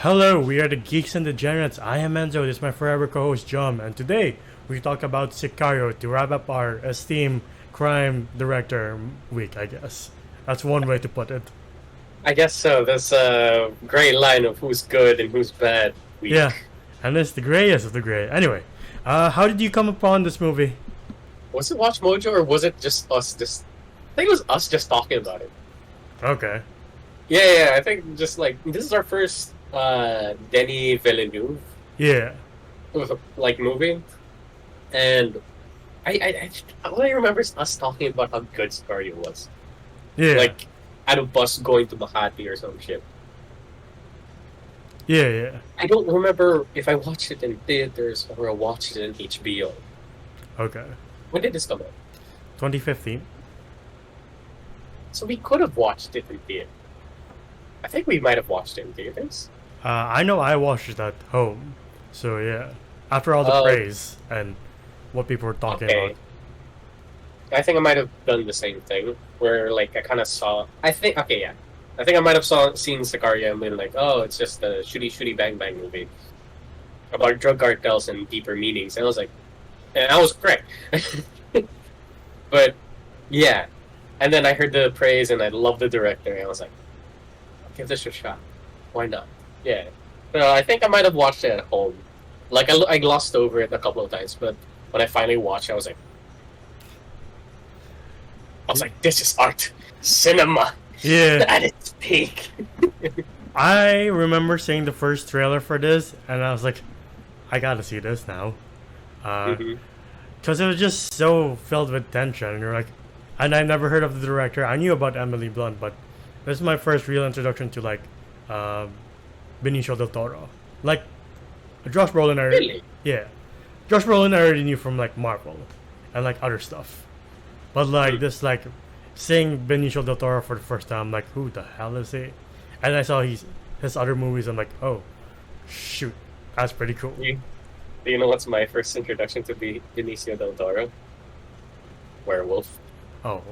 Hello, we are the Geeks and Degenerates. I am Enzo, this is my forever co-host Jum, and today we talk about Sicario to wrap up our esteemed crime director week, I guess. That's one way to put it. I guess so. There's a great line of who's good and who's bad Yeah, week. and it's the grayest of the gray. Anyway, how did you come upon this movie? Was it Watch Mojo or was it just us? I think it was us just talking about it. Okay. Yeah, I think just like this is our first Denny Villeneuve Yeah. with like movie, and all I remember is us talking about how good Sicario was. Yeah. Like at a bus going to Makati or some shit. Yeah. I don't remember if I watched it in theaters or I watched it in HBO. Okay. When did this come out? 2015. So we could have watched it in theater. I think we might have watched it in theaters. I know I watched it at home, so yeah. After all the Oh, praise and what people were talking about. okay. I think I might have done the same thing where like I kind of saw. I think okay, yeah. I think I might have seen Sicario and been like, oh, it's just a shooty bang bang movie about drug cartels and deeper meanings. And I was like, and I was correct. But yeah, and then I heard the praise and I loved the director and I was like, I'll give this a shot. Why not? Yeah. So I think I might have watched it at home. Like I glossed over it a couple of times, but when I finally watched, I was like, this is art, cinema Yeah. at its peak. I remember seeing the first trailer for this, and I was like, I gotta see this now. hmm Because it was just so filled with tension. And you're like, and I never heard of the director. I knew about Emily Blunt, but this is my first real introduction to like uh, Benicio del Toro. Like, Josh Brolin, Really? yeah. Josh Brolin I already knew from like Marvel and like other stuff. But like Mm. this, like seeing Benicio del Toro for the first time, I'm like, who the hell is he? And I saw his other movies. I'm like, oh, shoot, that's pretty cool. Do you know what's my first introduction to Benicio del Toro? Werewolf. Oh,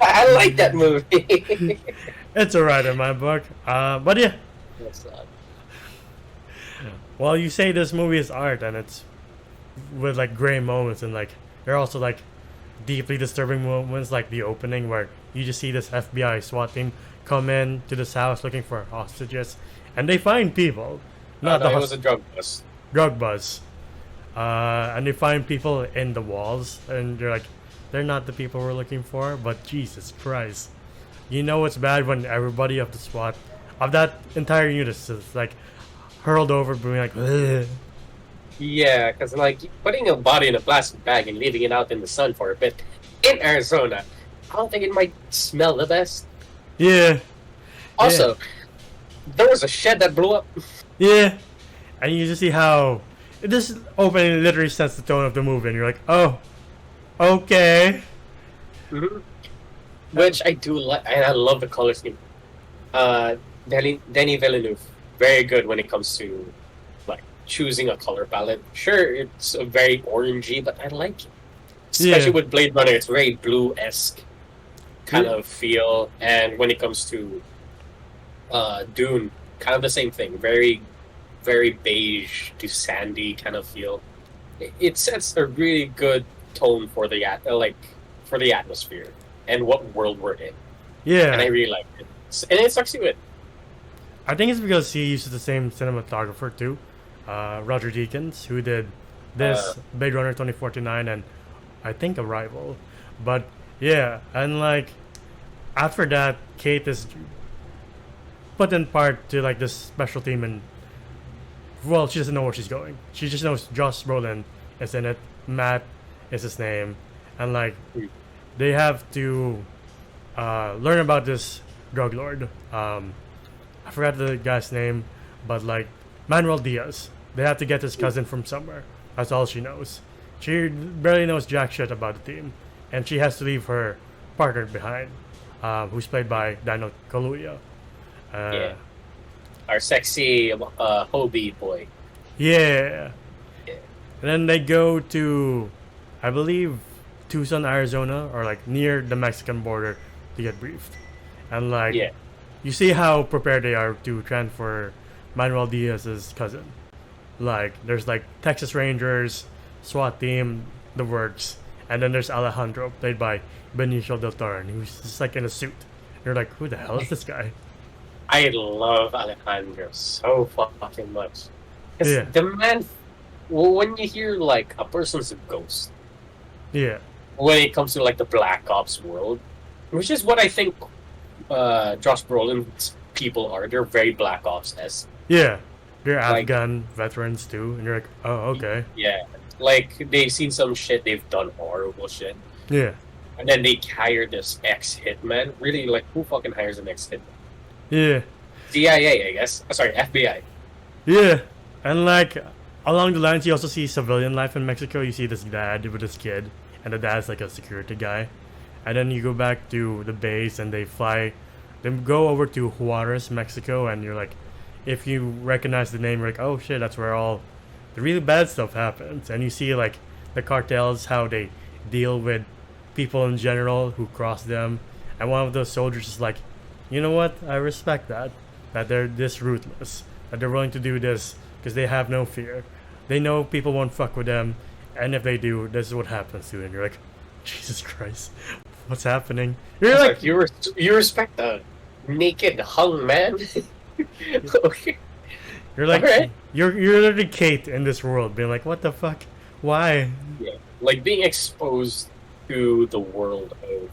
I like that movie. it's alright in my book. But yeah, That's not. well, you say this movie is art, and it's with like gray moments, and like there are also like deeply disturbing moments, like the opening where you just see this FBI SWAT team come in to this house looking for hostages, and they find people, Oh not no, the it was a drug bust. drug buzz. And they find people in the walls, and they're like, they're not the people we're looking for. But Jesus Christ, you know it's bad when everybody of the SWAT, of that entire unit, is like hurled over, being like, ugh. Yeah, because like putting a body in a plastic bag and leaving it out in the sun for a bit in Arizona, I don't think it might smell the best. Yeah, yeah, Also, there was a shed that blew up. yeah. And you just see how this opening literally sets the tone of the movie, and you're like, oh, okay. Mhm. Which I do like, and I love the color scheme. Denny Villeneuve, very good when it comes to like choosing a color palette. Sure, it's a very orangey, but I like it. Especially Yeah, with Blade Runner, it's very blue-esque kind yeah, of feel. And when it comes to Dune, kind of the same thing. Very, very beige to sandy kind of feel. It sets a really good tone for for the atmosphere and what world we're in, and I yeah. really like it. And it sucks you in. I think it's because he uses the same cinematographer too, Roger Deakins, who did Uh, this Blade Runner 2049 and I think Arrival. But yeah, and like after that, Kate is put in part to like this special team, and well, she doesn't know where she's going. She just knows Josh Brolin is in it, Matt is his name, and like they have to learn about this drug lord. I forgot the guy's name, but like Manuel Diaz. They have to get his cousin from somewhere. That's all she knows. She barely knows jack shit about the team, and she has to leave her partner behind, who's played by Daniel Kaluuya. yeah, Uh, our sexy Hobie boy. yeah, Yeah, and then they go to, I believe, Tucson, Arizona, or like near the Mexican border to get briefed, and like yeah. you see how prepared they are to transfer Manuel Diaz's cousin. Like there's like Texas Rangers, SWAT team, the works, and then there's Alejandro, played by Benicio del Toro, who's just like in a suit. You're like, who the hell is this guy? I love Alejandro so fucking much. Because Yeah. the man, well, when you hear like a person's a ghost, Yeah, when it comes to like the Black Ops world, which is what I think Josh Brolin's people are. They're very Black Ops-esque. yeah. They're Like- Afghan veterans too, and you're like, oh, okay. Yeah. Like, they've seen some shit, they've done horrible shit. Yeah, And then they hire this ex-hitman. Really, like, who fucking hires an ex-hitman? yeah, CIA, I guess. Sorry, FBI. yeah. And like along the lines, you also see civilian life in Mexico. You see this dad with his kid, and the dad's like a security guy. And then you go back to the base, and they go over to Juarez, Mexico, and you're like, if you recognize the name, you're like, oh shit, that's where all the really bad stuff happens. And you see like the cartels, how they deal with people in general who cross them. And one of those soldiers is like, you know what? I respect that they're this ruthless, that they're willing to do this because they have no fear. They know people won't fuck with them, and if they do, this is what happens to them. And you're like, Jesus Christ, what's happening? You're It's like, you respect a naked hung man? Okay. you're like, Alright. you're literally Kate in this world, being like, what the fuck? Why? Yeah. Like, being exposed to the world of...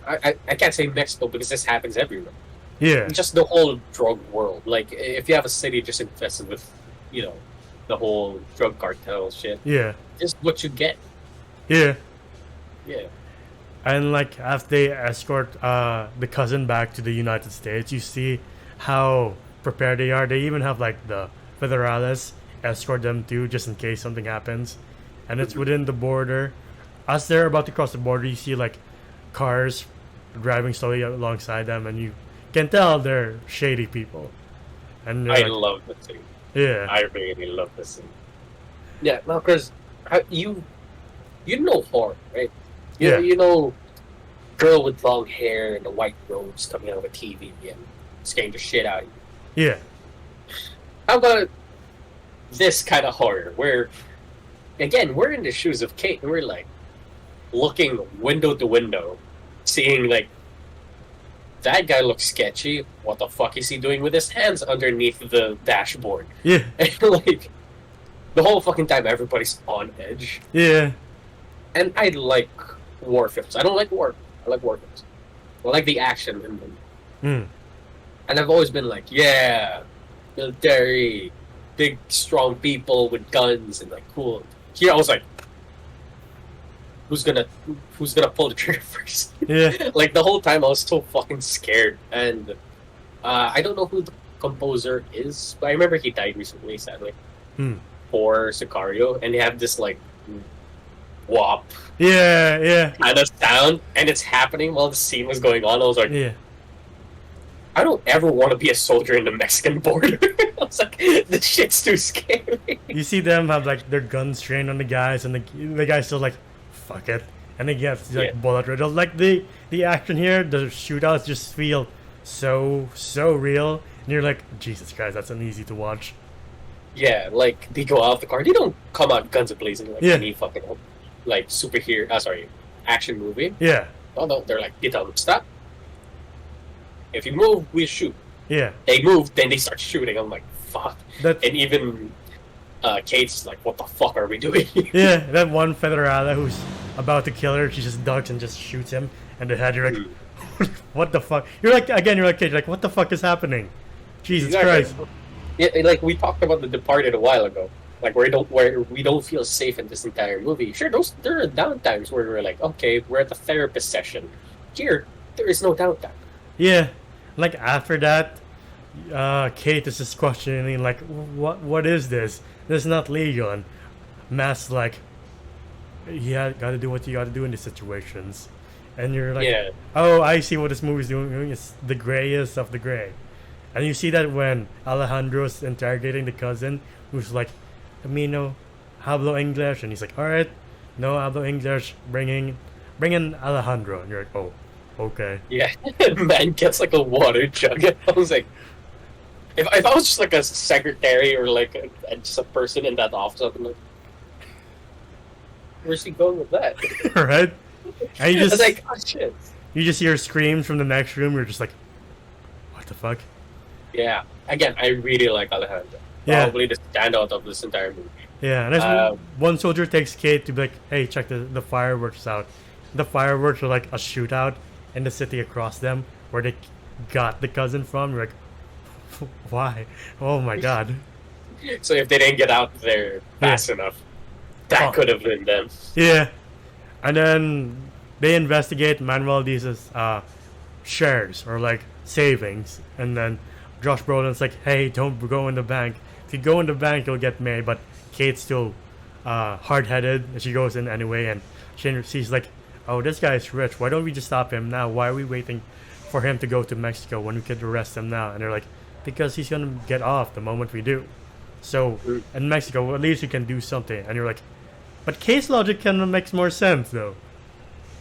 I can't say Mexico because this happens everywhere. Yeah, Just the whole drug world. Like, if you have a city just infested with, the whole drug cartel shit, yeah, just what you get. yeah. Yeah. And like as they escort the cousin back to the United States, you see how prepared they are. They even have like the federales escort them too, just in case something happens. And it's within the border. As they're about to cross the border, you see like cars driving slowly alongside them, and you can tell they're shady people. And they're I like, love the scene. yeah, I really love the scene. Yeah, no, because you know horror, right? Yeah. You know, girl with long hair and the white robes coming out of a TV and scaring the shit out of you. yeah, How about this kind of horror where, again, we're in the shoes of Kate and we're like looking window to window, seeing like that guy looks sketchy. What the fuck is he doing with his hands underneath the dashboard? yeah, And like the whole fucking time, everybody's on edge. yeah, And I like war films. I don't like war. I like war films. I like the action in them. mm, And I've always been like, yeah, military, big, strong people with guns and like cool. Here I was like, who's gonna pull the trigger first? yeah, Like the whole time I was so fucking scared. And I don't know who the composer is, but I remember he died recently, sadly, mm. for Sicario, and they have this like wop Yeah, yeah, kind of sound, and it's happening while the scene was going on. I was like, yeah. I don't ever want to be a soldier in the Mexican border. I was like, this shit's too scary. You see them have like their guns trained on the guys, and the guy's still like, "Fuck it," and they get like Yeah. bullet riddled. Like the action here, the shootouts just feel so real, and you're like, Jesus Christ, that's uneasy to watch. Yeah, like they go out of the car. They don't come out guns blazing like Yeah. any fucking like superhero. Action movie. Yeah, No, they're like, they tell them stop. If you move, we shoot. yeah. They move, then they start shooting. I'm like, fuck. That And even Kate's like, what the fuck are we doing? yeah, that one federale who's about to kill her, she just ducks and just shoots him in the head. You're like, what the fuck? You're like, again, you're like, Kate, you're like, what the fuck is happening? Jesus Exactly. Christ. Yeah, like we talked about The Departed a while ago. Like where we don't feel safe in this entire movie. Sure, there are downtimes where we're like, okay, we're at the therapist session. Here, there is no downtime. Yeah, like after that, Kate is just questioning, like, what is this? This is not legal. And Matt's like, yeah, gotta do what you gotta do in these situations. And you're like, Yeah. oh, I see what this movie's doing. It's the grayest of the gray. And you see that when Alejandro's interrogating the cousin, who's like, no hablo English, and he's like, all right, no hablo English, bring in Alejandro. And you're like, oh, Okay. Yeah, man gets like a water jug. I was like, if I was just like a secretary or like just a person in that office, I'd be like, where's he going with that? Right? And I was like, oh shit. you just hear screams from the next room. You're just like, what the fuck? Yeah. Again, I really like Alejandro. Yeah. Probably the standout of this entire movie. Yeah, and as one soldier takes Kate to be like, hey, check the fireworks out. The fireworks are like a shootout in the city across them where they got the cousin from. You're like, why? Oh my god. So if they didn't get out there fast enough, that Oh. could have been them. Yeah. And then they investigate Manuel Diaz's shares or like savings. And then Josh Brolin's like, hey, don't go in the bank. If you go in the bank, you'll get made. But Kate's still hard-headed, and she goes in anyway. And she's like, oh, this guy's rich. Why don't we just stop him now? Why are we waiting for him to go to Mexico when we could arrest him now? And they're like, because he's going to get off the moment we do. So in Mexico, at least you can do something. And you're like, but case logic kind of makes more sense, though.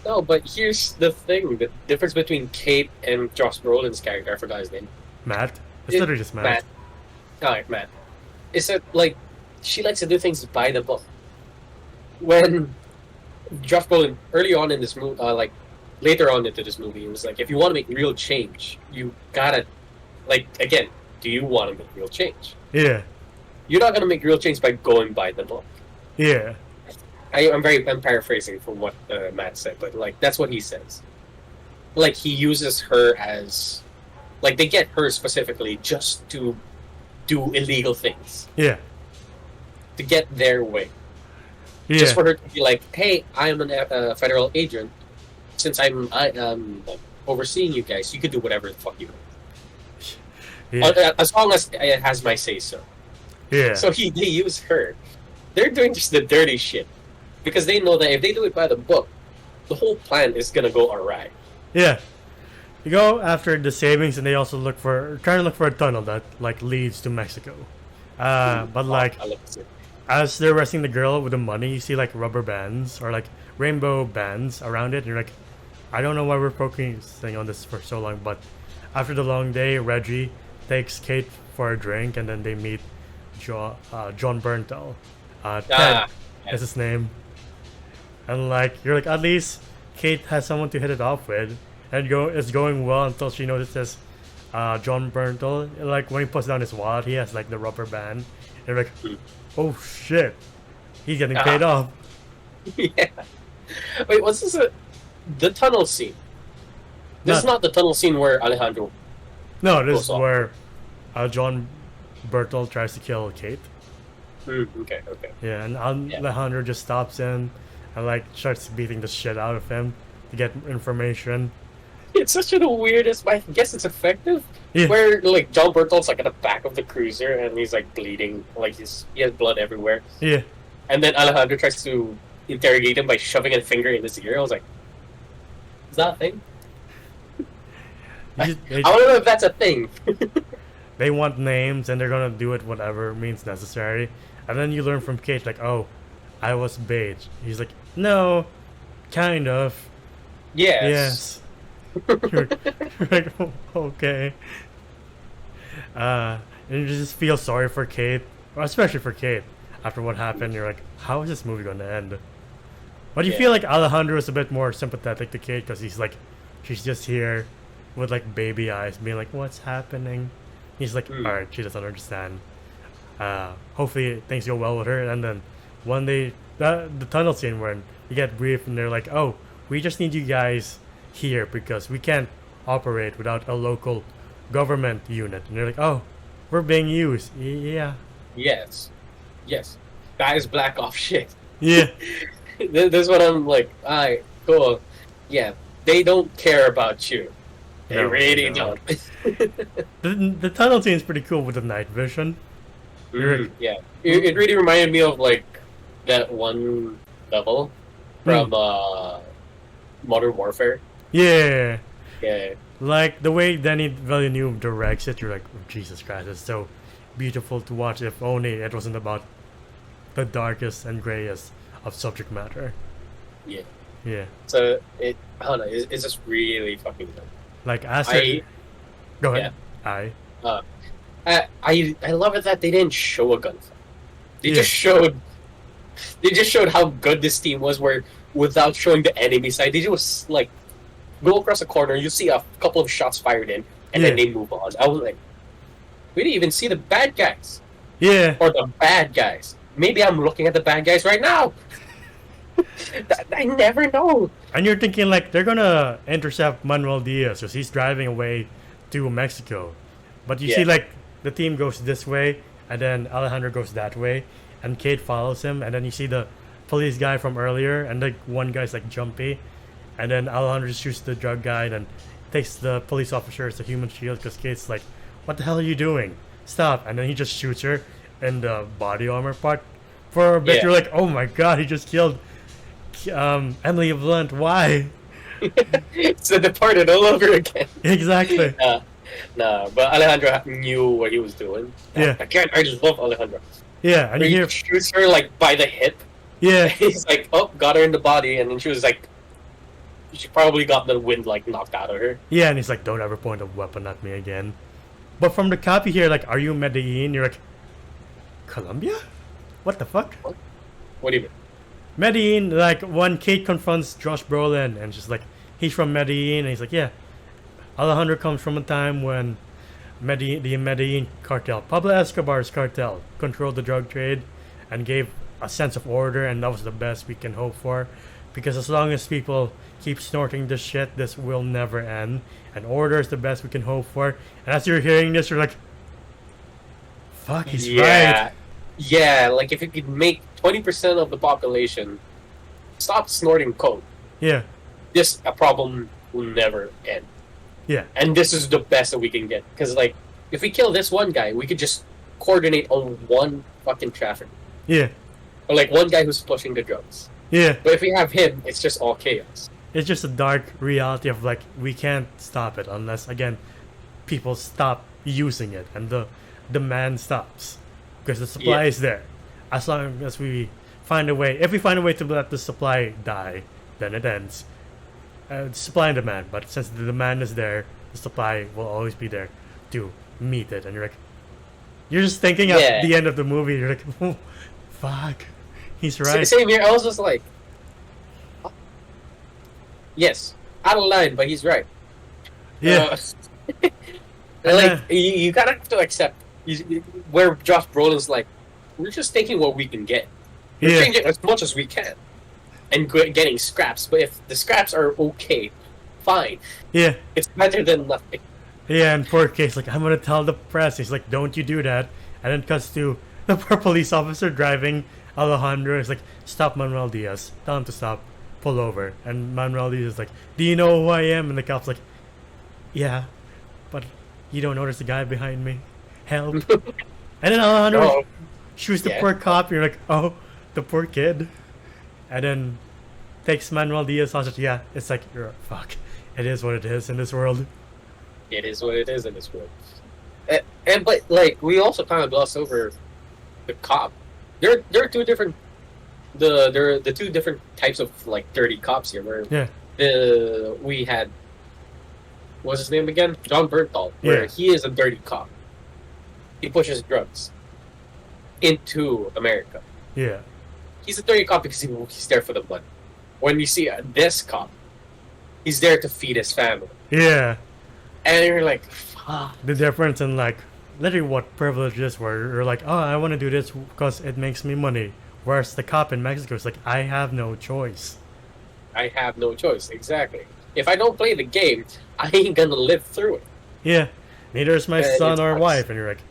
No, but here's the thing: the difference between Kate and Josh Brolin's character, I forgot his name. Matt? It's literally just Matt. Alright, Matt. Is that like she likes to do things by the book. When Josh Brolin early on in this movie, like later on into this movie, it was like, if you want to make real change, you gotta, like, again, do you want to make real change? Yeah. You're not gonna make real change by going by the book. Yeah. I'm paraphrasing from what Matt said, but like that's what he says. Like he uses her as, like they get her specifically just to do illegal things, Yeah. to get their way. Yeah. Just for her to be like, hey, I'm a federal agent. Since I'm overseeing you guys, you can do whatever the fuck you want. Yeah. As long as it has my say so. Yeah. So they use her. They're doing just the dirty shit. Because they know that if they do it by the book, the whole plan is gonna go awry. Yeah. You go after the savings, and they also trying to look for a tunnel that like leads to Mexico. But like I love it. as they're arresting the girl with the money, you see like rubber bands or like rainbow bands around it, and you're like, I don't know why we're focusing on this for so long, but after the long day, Reggie takes Kate for a drink, and then they meet John Berntal. Ted is his name. And like you're like, at least Kate has someone to hit it off with, and it's going well until she notices John Berntal. Like when he puts down his wallet, he has like the rubber band. And you're like, oh shit, he's getting paid off. Yeah. Wait, what's this? The tunnel scene. This is not the tunnel scene where Alejandro. No, this is where John Berntal tries to kill Kate. Okay. Yeah, and Alejandro just stops in and like starts beating the shit out of him to get information. It's such the weirdest, but I guess it's effective. Yeah. Where like John Bertolt's like at the back of the cruiser and he's like bleeding, like he has blood everywhere. Yeah. And then Alejandro tries to interrogate him by shoving a finger in his ear. I was like, is that a thing? I don't know if that's a thing. They want names and they're gonna do it whatever means necessary. And then you learn from Kate like, oh, I was bait. He's like, no, kind of. Yes. You're like, okay. And you just feel sorry for Kate, or especially for Kate, after what happened. You're like, how is this movie going to end? But you feel like Alejandro is a bit more sympathetic to Kate because he's like, she's just here with like baby eyes, being like, what's happening? He's like, alright, she doesn't understand. Hopefully things go well with her. And then one day, the tunnel scene where you get briefed and they're like, oh, we just need you guys here because we can't operate without a local government unit. And they're like, oh, we're being used. Yeah. Yes. Guys, black off shit. Yeah. This is what I'm like, alright, cool. Yeah, they don't care about you. They really don't. The tunnel scene is pretty cool with the night vision. Yeah. It really reminded me of like that one level from Modern Warfare. Yeah. Yeah. Like the way Danny Villeneuve directs it, you're like, oh, Jesus Christ, it's so beautiful to watch. If only it wasn't about the darkest and grayest of subject matter. Yeah. Yeah. So I don't know. It's just really fucking good. Like after, go Yeah. ahead. I. Uh, I love it that they didn't show a gunfight. They Yeah. just showed how good this team was. Where without showing the enemy side, they just like go across the corner. You see a couple of shots fired in, and then Yeah. they move on. I was like, we didn't even see the bad guys Yeah. or the bad guys. Maybe I'm looking at the bad guys right now. I never know. And you're thinking like they're gonna intercept Manuel Diaz because he's driving away to Mexico, but you see Yeah. like the team goes this way and then Alejandro goes that way, and Kate follows him, and then you see the police guy from earlier, and like one guy's like jumpy, and then Alejandro just shoots the drug guy and then takes the police officer as a human shield because Kate's like, "What the hell are you doing? Stop!" And then he just shoots her in the body armor part. For a bit, Yeah. you're like, "Oh my god, he just killed Emily Blunt, why?" It's the Departed all over again. Exactly. Nah, but Alejandro knew what he was doing. Yeah. Again, I just love Alejandro. Yeah, and Where you he hear, shoots her like by the hip. yeah, He's like, oh, got her in the body, and then she was like, she probably got the wind like knocked out of her. yeah, and he's like, "Don't ever point a weapon at me again." But from the copy here, like, "Are you Medellin?" You're like, "Colombia? What the fuck?" What do you mean? Medellin, like, when Kate confronts Josh Brolin, and she's like, he's from Medellin, and he's like, "Yeah, Alejandro comes from a time when the Medellin cartel, Pablo Escobar's cartel, controlled the drug trade and gave a sense of order, and that was the best we can hope for. Because as long as people keep snorting this shit, this will never end. And order is the best we can hope for." And as you're hearing this, you're like, "Fuck, he's right." Yeah, like if you could make 20% of the population stop snorting coke, Yeah, this a problem will never end. yeah, And this is the best that we can get. Because, like, if we kill this one guy, we could just coordinate on one fucking traffic. yeah, Or, like, one guy who's pushing the drugs. yeah. But if we have him, it's just all chaos. It's just a dark reality of like we can't stop it unless again people stop using it and the demand stops because the supply Yeah. is there. As long as we find a way, if we find a way to let the supply die, then it ends. Supply and demand, but since the demand is there, the supply will always be there to meet it. And you're just thinking Yeah. at the end of the movie, you're like, "Oh, fuck, he's right." Same here. I was just like, yes, out of line, but he's right. Yeah, Like, you gotta have to accept where Josh Brolin's like, we're just taking what we can get. We're yeah, changing as much as we can. And getting scraps. But if the scraps are okay, fine. yeah. It's better than nothing. Yeah, and poor Kate's like, "I'm gonna tell the press." He's like, "Don't you do that." And then cuts to the poor police officer driving Alejandro. He's like, "Stop Manuel Diaz. Tell him to stop. Pull over." And Manuel Diaz is like, "Do you know who I am?" And the cop's like, "Yeah, but you don't notice the guy behind me. Help." And then Alejandro Oh, shoots the yeah. poor cop. And you're like, "Oh, the poor kid." And then takes Manuel Diaz hostage. Yeah, it's like, you're fuck. It is what it is in this world. it is what it is in this world. But like we also kind of glossed over the cop. There are two different there are the two different types of like dirty cops here. Where Yeah, we had what's his name again? John Bernthal. Where Yeah. he is a dirty cop. He pushes drugs into America. yeah. He's a dirty cop because he's there for the money. When you see this cop, he's there to feed his family. Yeah. And you're like, fuck. The difference in like literally what privilege is, where you're like, "Oh, I want to do this because it makes me money," whereas the cop in Mexico is like, "I have no choice." I have no choice. Exactly. If I don't play the game, I ain't gonna live through it. Yeah, neither is my It son or sucks. wife, and you're like,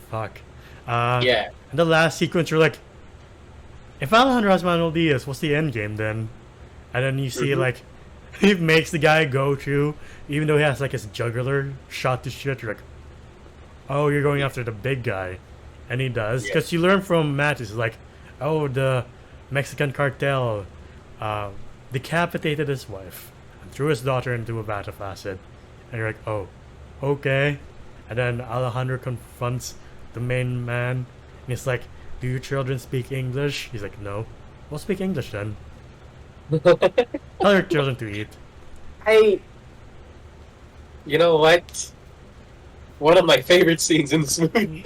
"Fuck." Yeah. And the last sequence, you're like, "If Alejandro has Manuel Diaz, what's the end game then?" And then you see Mhm. like he makes the guy go through, even though he has like his jugular shot to shit. You're like, "Oh, you're going after the big guy," and he does Yeah. because you learn from Matt is like, "Oh, the Mexican cartel decapitated his wife and threw his daughter into a vat of acid," and you're like, "Oh, okay." And then Alejandro confronts the main man, and he's like, "Do your children speak English?" He's like, "No." "Well, speak English then." Tell your children to eat. I, you know what? One of my favorite scenes in this movie.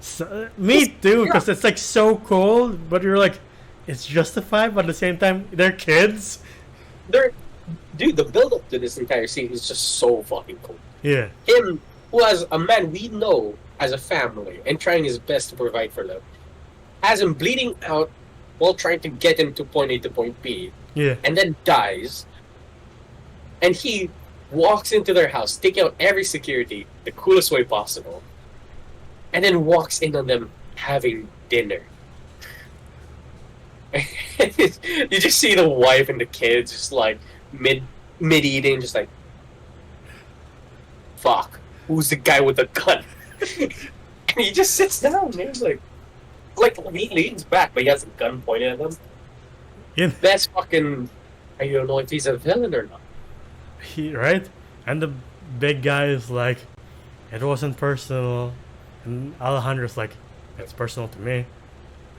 So, me too, because it's like so cold, but you're like, it's justified, but at the same time, they're kids. They're, dude, the build up to this entire scene is just so fucking cool. Yeah. Him, who as a man we know as a family and trying his best to provide for them, has him bleeding out while trying to get him to point A to point B, Yeah. and then dies. And he walks into their house, taking out every security the coolest way possible, and then walks in on them having dinner. You just see the wife and the kids just like mid eating, just like, fuck, who's the guy with the gun? And he just sits down and he's like he leans back, but he has a gun pointed at him. Yeah. That's fucking. I don't know if he's a villain or not. Right? And the big guy is like, it wasn't personal. And Alejandro's like, it's personal to me.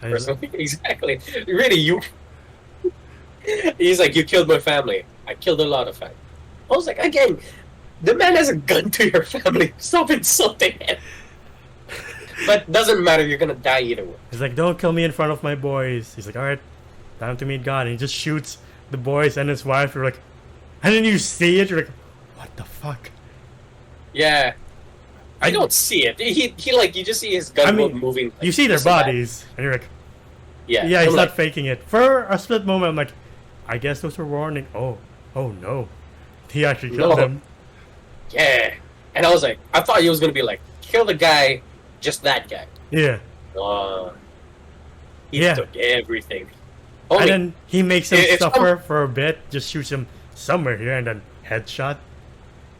And he's like, Exactly. Really, you. He's like, you killed my family. I killed a lot of family. I was like, again, the man has a gun to your family. Stop insulting him. But doesn't matter. You're gonna die either way. he's like, don't kill me in front of my boys. He's like, alright, time to meet God. And he just shoots the boys and his wife. You're like, and then you see it. You're like, what the fuck? Yeah. I don't see it. He like you just see his gun moving. Like, you see their this and that. bodies, and you're like, Yeah. yeah, he's I'm not like, faking it. For a split moment, I'm like, I guess those were warning. Oh no, he actually killed No. him. yeah. And I was like, I thought he was gonna be like, kill the guy, just that guy. Yeah, He Yeah. took everything. and Only, then he makes him If suffer for a bit, just shoots him somewhere here, and then headshot.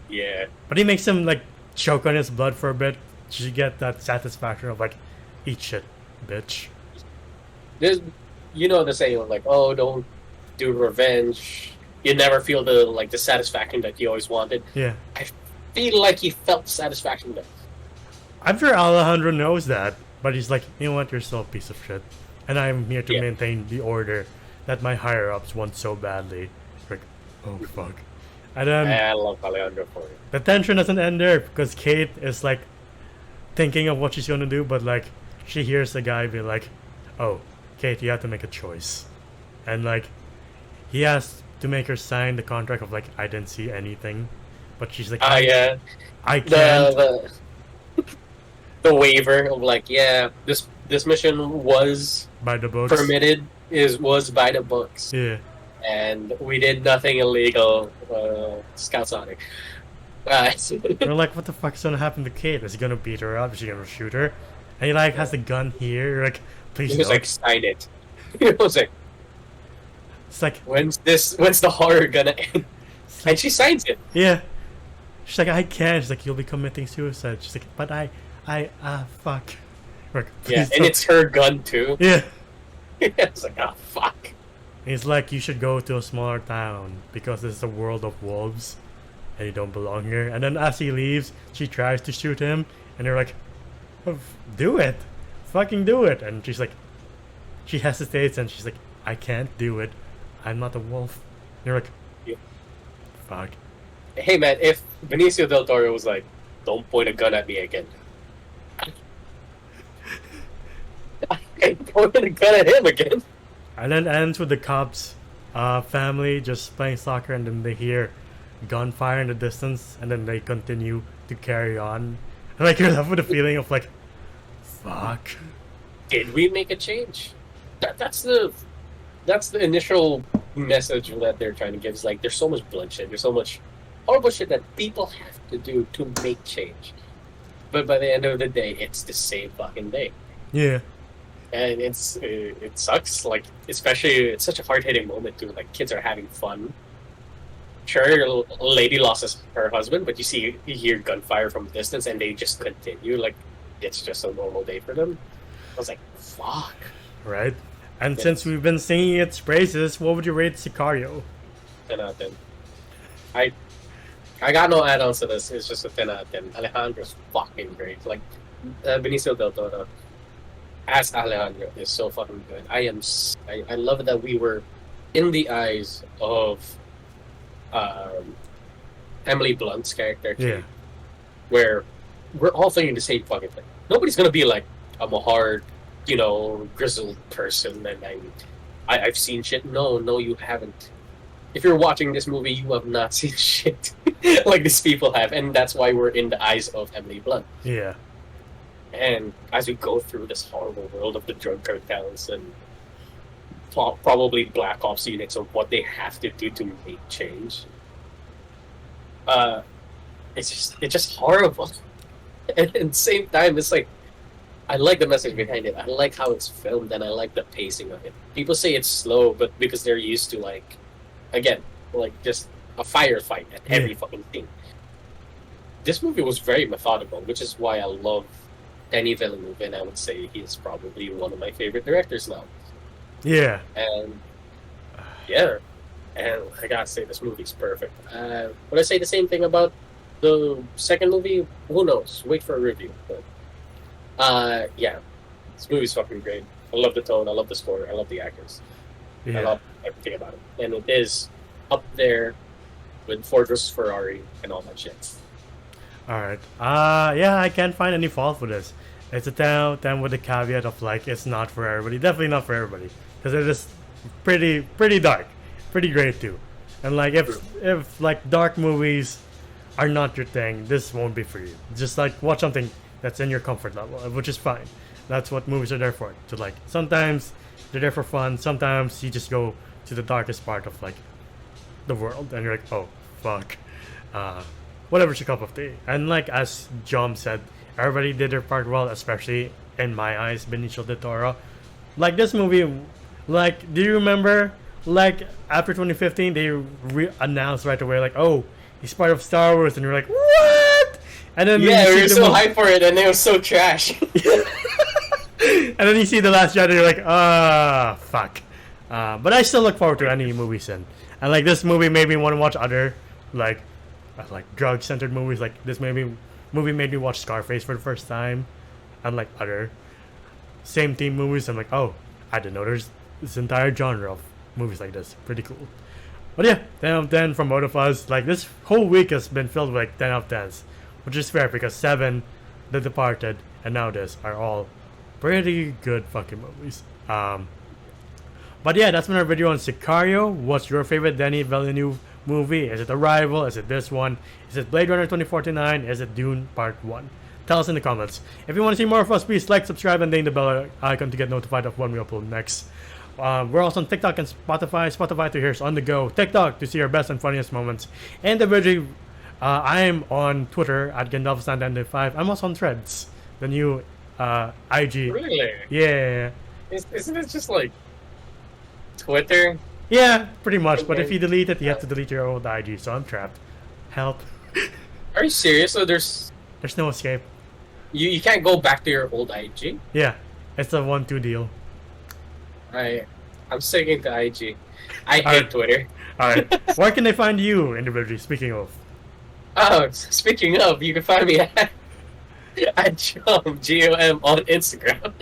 yeah. But he makes him like choke on his blood for a bit. You get that satisfaction of like, eat shit, bitch. There's, you know the saying like, oh, don't do revenge. You never feel the satisfaction that you always wanted. Yeah, I feel like he felt the satisfaction there. I'm sure Alejandro knows that, but he's like, you know what, you're still a piece of shit, and I'm here to Yeah. maintain the order that my higher ups want so badly. Like, oh fuck. And then I love Alejandro for it. the tension doesn't end there because Kate is like thinking of what she's gonna do, but like she hears the guy be like, "Oh, Kate, you have to make a choice," and like he has to make her sign the contract of like, "I didn't see anything," but she's like, Yeah. I can't." The waiver of like, yeah, this mission was By the books. permitted was by the books, Yeah, and we did nothing illegal. Scout Sonic. we're like, what the fuck's gonna happen to Kate? Is he gonna beat her up? Is he gonna shoot her? And he like has a gun here. You're like, please He was don't. like, sign it. He was like, It's like, when's the horror gonna end? And she signs it. yeah. She's like, I can't. She's like, you'll be committing suicide. She's like, but fuck. We're like, Yeah, "Please and don't." it's her gun too. Yeah. It's like, oh fuck. He's like, you should go to a smaller town because this is a world of wolves and you don't belong here. And then as he leaves, she tries to shoot him and they're like, "Oh, do it. Fucking do it." And she's like, she hesitates and she's like, I can't do it. I'm not a wolf. And you're like, Yeah. fuck. Hey man, if Benicio del Toro was like, don't point a gun at me again. I ain't pointing a gun at him again. And then ends with the cops' family just playing soccer, and then they hear gunfire in the distance, and then they continue to carry on. And like you're left with a feeling of like, fuck. Did we make a change? That's the initial message that they're trying to give. Is like, there's so much bloodshed, there's so much horrible shit that people have to do to make change. But by the end of the day, it's the same fucking day. Yeah. And it sucks, like, especially it's such a hard-hitting moment too. Like, kids are having fun. Sure, a lady lost her husband, but you hear gunfire from a distance, and they just continue like it's just a normal day for them. I was like, fuck. Right. And Yes. since we've been singing its praises, what would you rate Sicario? 10 out of 10. I got no add-ons to this. It's just a 10 out of 10. Alejandro's fucking great. Like, Benicio del Toro as Alejandro is so fucking good. I love that we were in the eyes of um, Emily Blunt's character, Yeah. Kate, where we're all thinking the same fucking thing. Nobody's gonna be like, I'm a hard, grizzled person, and I've seen shit. No, you haven't. If you're watching this movie, you have not seen shit like these people have, and that's why we're in the eyes of Emily Blunt. Yeah. And as we go through this horrible world of the drug cartels and probably black ops units of what they have to do to make change, uh, it's just horrible. And at the same time, it's like I like the message behind it. I like how it's filmed, and I like the pacing of it. People say it's slow, but because they're used to again, just a firefight at every fucking scene. This movie was very methodical, which is why I love Denis Villeneuve, and I would say he's probably one of my favorite directors now. Yeah. And yeah, and I gotta say this movie's perfect. Would I say the same thing about the second movie? Who knows? Wait for a review. But yeah, this movie's fucking great. I love the tone. I love the score. I love the actors. I Yeah. love everything about it, and it is up there with Ford vs Ferrari and all that shit. All right. Yeah, I can't find any fault with this. It's a 10 out of 10 with the caveat of it's not for everybody. Definitely not for everybody because it is pretty dark, pretty great too. And if dark movies are not your thing, this won't be for you. Just watch something that's in your comfort level, which is fine. That's what movies are there for. To sometimes they're there for fun. Sometimes you just go to the darkest part of the world, and you're like, oh fuck, whatever's your cup of tea. And as John said, everybody did their part well, especially in my eyes, Benicio del Toro. This movie, do you remember? After 2015, they announced right away, oh, he's part of Star Wars, and you're like, what? And then Yeah, we you were see so hyped for it, and it was so trash. and then you see The Last Jedi, you're like, fuck. But I still look forward to any movies in. And this movie made me want to watch other drug centered movies. This movie made me watch Scarface for the first time, and other same theme movies. I'm like, oh, I didn't know there's this entire genre of movies like this. Pretty cool. But yeah, 10 out of 10 from both of us. This whole week has been filled with 10 out of 10s, which is fair because 7, The Departed, and now this are all pretty good fucking movies. But yeah, that's been our video on Sicario. What's your favorite Denis Villeneuve movie? Is it Arrival? Is it this one? Is it Blade Runner 2049? Is it Dune Part 1? Tell us in the comments. If you want to see more of us, please like, subscribe, and ding the bell icon to get notified of when we upload next. We're also on TikTok and Spotify. Spotify to hear us on the go. TikTok to see our best and funniest moments. And the video, I am on Twitter at Gandalf95. I'm also on Threads, the new IG. Really? Yeah. Isn't it just Twitter? Yeah, pretty much. But if you delete it, you have to delete your old IG. So I'm trapped. Help. Are you serious? So there's no escape. you can't go back to your old IG? Yeah, it's a 1-2 deal. I'm sticking to IG. I hate Alright. Twitter. All right. Where can they find you individually? Speaking of. Oh, speaking of, you can find me at Gom, Gom on Instagram.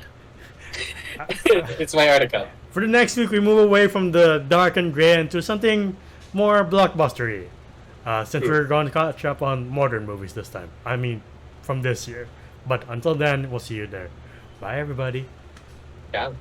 It's my article. For the next week, we move away from the dark and gray into something more blockbustery. Since we're going to catch up on modern movies this time. I mean, from this year. But until then, we'll see you there. Bye, everybody. Yeah.